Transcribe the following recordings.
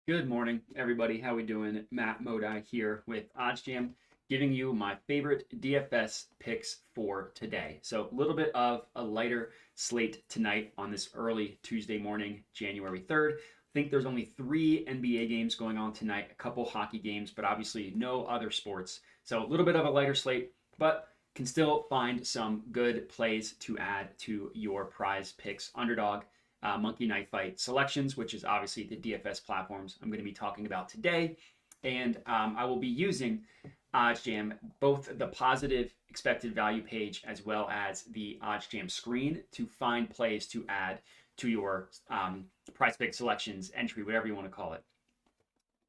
Good morning, everybody. How we doing? Matt Modi here with OddsJam, giving you my favorite DFS picks for today. So a little bit of a lighter slate tonight on this early Tuesday morning, January 3rd. I think there's only 3 NBA games going on tonight, a couple hockey games, but obviously no other sports. So a little bit of a lighter slate, but can still find some good plays to add to your PrizePicks underdog Monkey Knife Fight selections, which is obviously the DFS platforms I'm going to be talking about today. And I will be using OddsJam, both the positive expected value page as well as the OddsJam screen to find plays to add to your PrizePick selections entry, whatever you want to call it.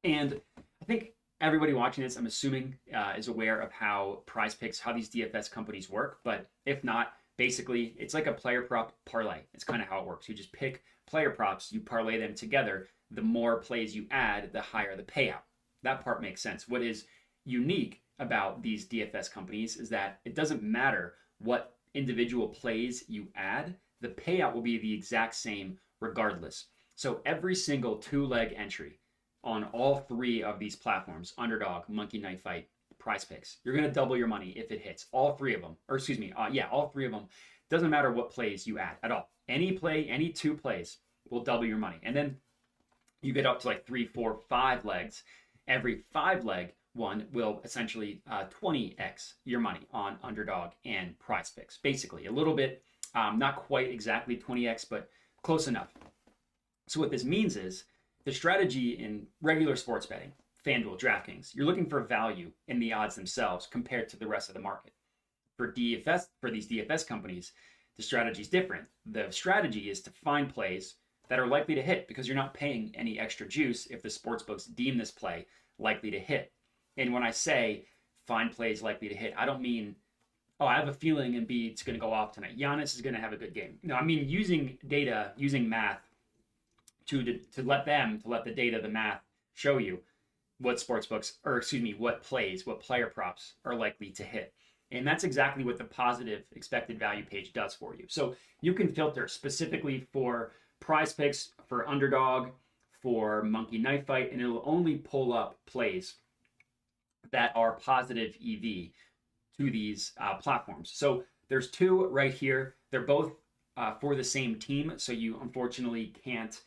And I think everybody watching this, I'm assuming, is aware of how PrizePicks, how these DFS companies work. But if not, basically, it's like a player prop parlay. It's kind of how it works. You just pick player props, you parlay them together. The more plays you add, the higher the payout. That part makes sense. What is unique about these DFS companies is that it doesn't matter what individual plays you add, the payout will be the exact same regardless. So every single two-leg entry on all 3 of these platforms, Underdog, Monkey Knife Fight, PrizePicks, you're going to double your money if it hits. All 3 of them, or excuse me, all 3 of them. Doesn't matter what plays you add at all. Any play, any 2 plays will double your money. And then you get up to like 3, 4, 5 legs. Every 5-leg one will essentially 20x your money on Underdog and PrizePicks. Basically, a little bit, not quite exactly 20x, but close enough. So what this means is the strategy in regular sports betting, FanDuel, DraftKings, you're looking for value in the odds themselves compared to the rest of the market. For DFS, for these DFS companies, the strategy is different. The strategy is to find plays that are likely to hit because you're not paying any extra juice if the sportsbooks deem this play likely to hit. And when I say find plays likely to hit, I don't mean, oh, I have a feeling Embiid's going to go off tonight. Giannis is going to have a good game. No, I mean using data, using math to let the data, the math show you what sportsbooks, or excuse me, what plays, what player props are likely to hit. And that's exactly what the positive expected value page does for you. So you can filter specifically for PrizePicks, for Underdog, for Monkey Knife Fight, and it'll only pull up plays that are positive EV to these platforms. So there's 2 right here. They're both for the same team, so you unfortunately can't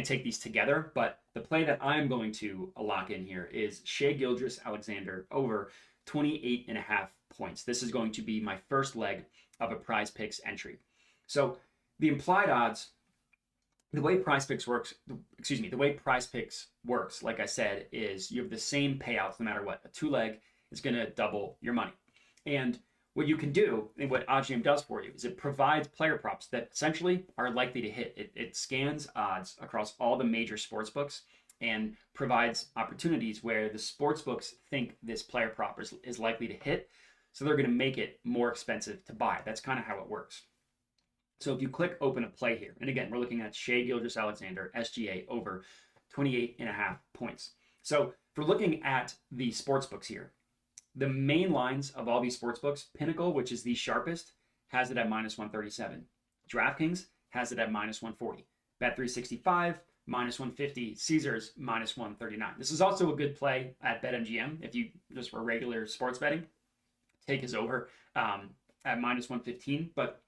take these together, but the play that I'm going to lock in here is Shai Gilgeous-Alexander over 28.5 points. This is going to be my first leg of a PrizePicks entry. So the implied odds, the way PrizePicks works, like I said, is you have the same payouts no matter what. A 2-leg is going to double your money. And what you can do, and what OddsJam does for you, is it provides player props that essentially are likely to hit. It scans odds across all the major sportsbooks and provides opportunities where the sportsbooks think this player prop is likely to hit, so they're going to make it more expensive to buy. That's kind of how it works. So if you click open a play here, and again, we're looking at Shai Gilgeous-Alexander, SGA, over 28.5 points. So if we're looking at the sportsbooks here, the main lines of all these sportsbooks, Pinnacle, which is the sharpest, has it at minus 137. DraftKings has it at minus 140. Bet365, minus 150. Caesars, minus 139. This is also a good play at BetMGM if you just were regular sports betting. Take is over at minus 115. But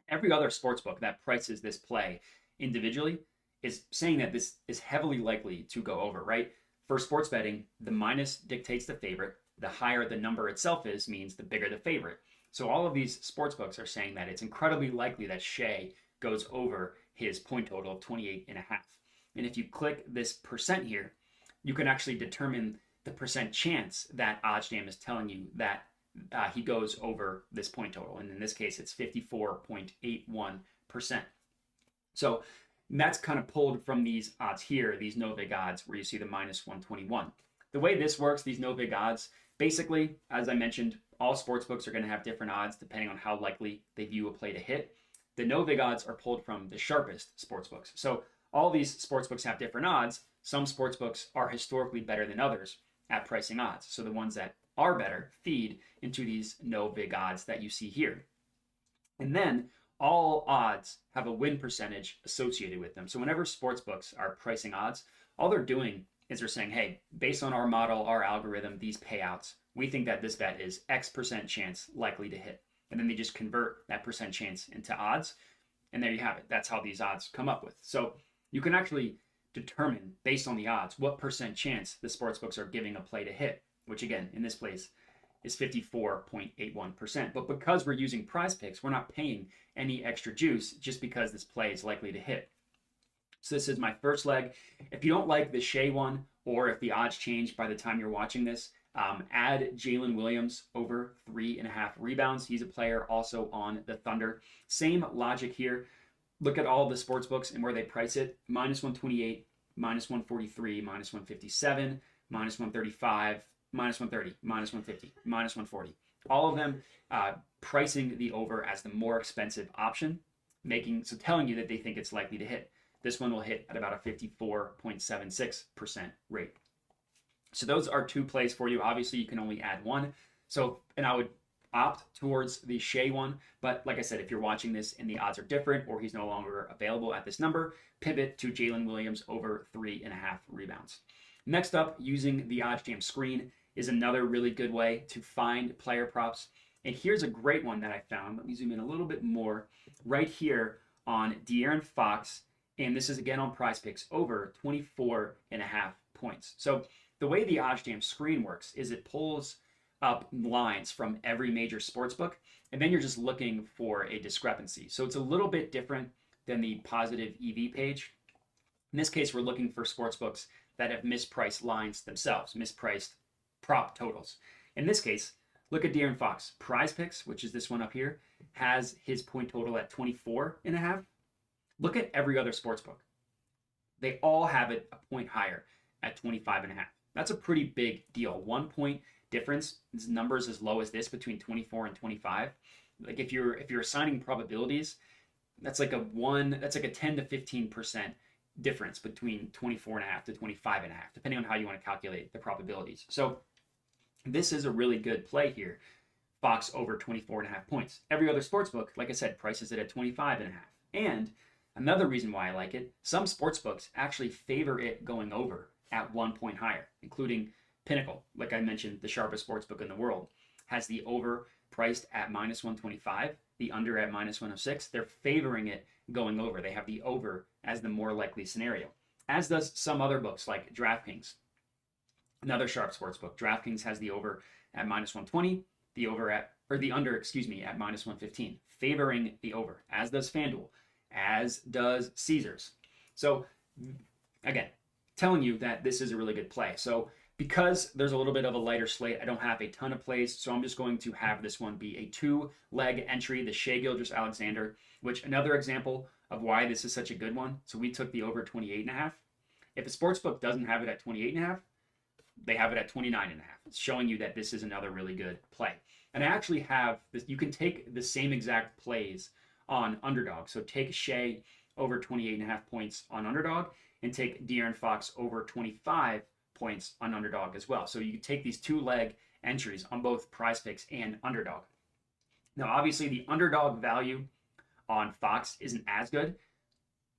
every other sportsbook that prices this play individually is saying that this is heavily likely to go over, right? For sports betting, the minus dictates the favorite. The higher the number itself is means the bigger the favorite. So all of these sportsbooks are saying that it's incredibly likely that Shai goes over his point total of 28.5. And if you click this percent here, you can actually determine the percent chance that OddsJam is telling you that he goes over this point total. And in this case, it's 54.81%. So that's kind of pulled from these odds here, these no vig odds, where you see the minus 121. The way this works, these no vig odds, basically, as I mentioned, all sportsbooks are going to have different odds depending on how likely they view a play to hit. The no vig odds are pulled from the sharpest sportsbooks. So all these sportsbooks have different odds. Some sportsbooks are historically better than others at pricing odds. So the ones that are better feed into these no vig odds that you see here. And then all odds have a win percentage associated with them. So whenever sportsbooks are pricing odds, all they're doing is they're saying, hey, based on our model, our algorithm, these payouts, we think that this bet is X% chance likely to hit. And then they just convert that percent chance into odds. And there you have it. That's how these odds come up with. So you can actually determine based on the odds what percent chance the sportsbooks are giving a play to hit, which again, in this place is 54.81%. But because we're using PrizePicks, we're not paying any extra juice just because this play is likely to hit. So this is my first leg. If you don't like the Shea one, or if the odds change by the time you're watching this, add Jalen Williams over 3.5 rebounds. He's a player also on the Thunder. Same logic here. Look at all the sports books and where they price it. -128, -143, -157, -135, -130, -150, -140. All of them pricing the over as the more expensive option, telling you that they think it's likely to hit. This one will hit at about a 54.76% rate. So those are two plays for you. Obviously, you can only add one. And I would opt towards the Shea one. But like I said, if you're watching this and the odds are different or he's no longer available at this number, pivot to Jalen Williams over 3.5 rebounds. Next up, using the OddsJam screen is another really good way to find player props. And here's a great one that I found. Let me zoom in a little bit more. Right here on De'Aaron Fox. And this is again on PrizePicks over 24.5 points. So the way the OddsJam screen works is it pulls up lines from every major sportsbook, and then you're just looking for a discrepancy. So it's a little bit different than the positive EV page. In this case, we're looking for sportsbooks that have mispriced lines themselves, mispriced prop totals. In this case, look at De'Aaron Fox. PrizePicks, which is this one up here, has his point total at 24.5. Look at every other sportsbook. They all have it a point higher at 25.5. That's a pretty big deal. 1 point difference, numbers as low as this between 24 and 25. Like if you're assigning probabilities, that's like a 10 to 15% difference between 24.5 to 25.5, depending on how you want to calculate the probabilities. So this is a really good play here. Fox over 24.5 points. Every other sportsbook, like I said, prices it at 25.5. And another reason why I like it, some sportsbooks actually favor it going over at 1 point higher, including Pinnacle, like I mentioned, the sharpest sportsbook in the world, has the over priced at -125, the under at -106. They're favoring it going over. They have the over as the more likely scenario, as does some other books like DraftKings, another sharp sportsbook. DraftKings has the over at -120, the under at -115, favoring the over, as does FanDuel, as does Caesars. So again, telling you that this is a really good play. So because there's a little bit of a lighter slate, I don't have a ton of plays, so I'm just going to have this one be a 2-leg entry, the Shea Gilgeous-Alexander, which another example of why this is such a good one. So we took the over 28.5. If a sportsbook doesn't have it at 28.5, they have it at 29.5. It's showing you that this is another really good play. And I actually have this, you can take the same exact plays on Underdog. So take Shea over 28.5 points on Underdog, and take De'Aaron Fox over 25 points on Underdog as well. So you can take these 2-leg entries on both PrizePicks and Underdog. Now, obviously, the Underdog value on Fox isn't as good,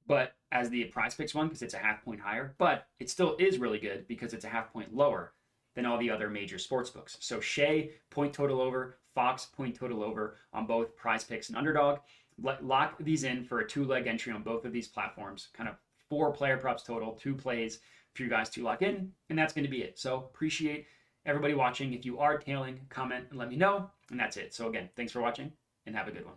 but as the PrizePicks one, because it's a half point higher, but it still is really good because it's a half point lower than all the other major sports books. So Shea, point total over, Fox, point total over on both PrizePicks and Underdog. Lock these in for a 2-leg entry on both of these platforms, kind of 4 player props total, 2 plays for you guys to lock in, and that's going to be it. So appreciate everybody watching. If you are tailing, comment and let me know, and that's it. So again, thanks for watching, and have a good one.